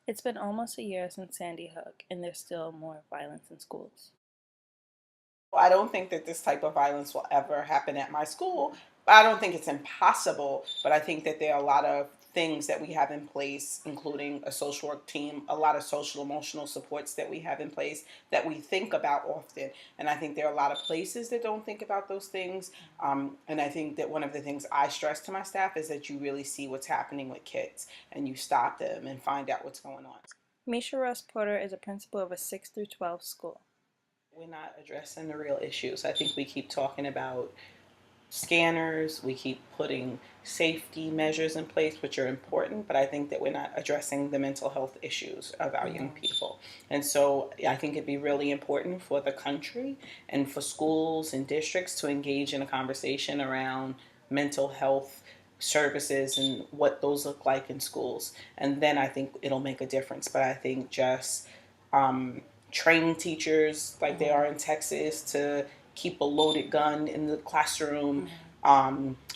It's been almost a year since Sandy Hook, and there's still more violence in schools. I don't think that this type of violence will ever happen at my school. I don't think it's impossible, but I think that there are a lot of things that we have in place, including a social work team, a lot of social emotional supports that we have in place that we think about often. And I think there are a lot of places that don't think about those things. And I think that one of the things I stress to my staff is that you really see what's happening with kids and you stop them and find out what's going on. Misha Ross Porter is a principal of a 6 through 12 school. We're not addressing the real issues. I think we keep talking about scanners, we keep putting safety measures in place, which are important, but I think that we're not addressing the mental health issues of our young people. And so I think it'd be really important for the country and for schools and districts to engage in a conversation around mental health services and what those look like in schools. And then I think it'll make a difference. But I think just um, training teachers like they are in Texas to keep a loaded gun in the classroom,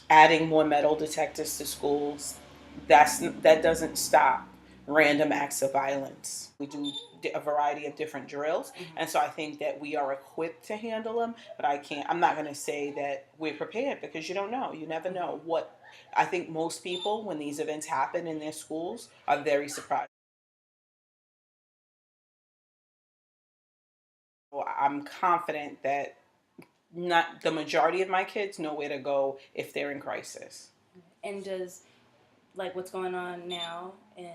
adding more metal detectors to schools. That doesn't stop random acts of violence. We do a variety of different drills, and so I think that we are equipped to handle them. But I'm not going to say that we're prepared because you don't know. You never know what. I think most people, when these events happen in their schools, are very surprised. So I'm confident that not the majority of my kids know where to go if they're in crisis. And does, like, what's going on now in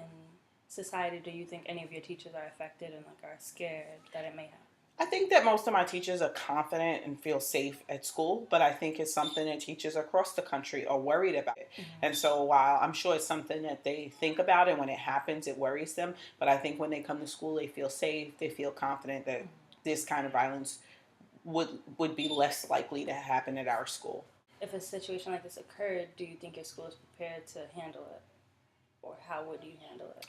society, do you think any of your teachers are affected and, like, are scared that it may happen? I think that most of my teachers are confident and feel safe at school, but I think it's something that teachers across the country are worried about it. And so while I'm sure it's something that they think about and when it happens it worries them, but I think when they come to school they feel safe, they feel confident that this kind of violence would be less likely to happen at our school. If a situation like this occurred, do you think your school is prepared to handle it? Or how would you handle it?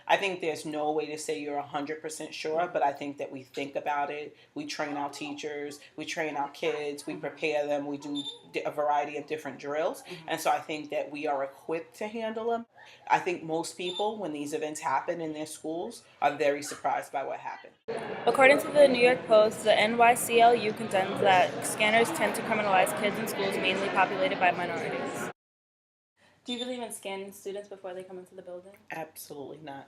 I think there's no way to say you're 100% sure, but I think that we think about it. We train our teachers, we train our kids, we prepare them, we do a variety of different drills. And so I think that we are equipped to handle them. I think most people, when these events happen in their schools, are very surprised by what happened. According to the New York Post, the NYCLU contends that scanners tend to criminalize kids in schools mainly populated by minorities. Do you believe in scanning students before they come into the building? Absolutely not.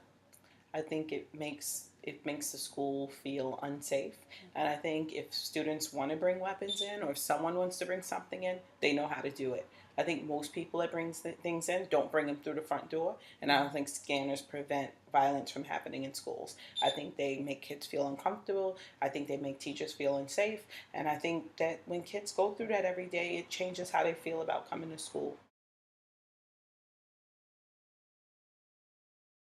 I think it makes the school feel unsafe. And I think if students want to bring weapons in, or if someone wants to bring something in, they know how to do it. I think most people that brings things in don't bring them through the front door, and I don't think scanners prevent violence from happening in schools. I think they make kids feel uncomfortable. I think they make teachers feel unsafe, and I think that when kids go through that every day, it changes how they feel about coming to school.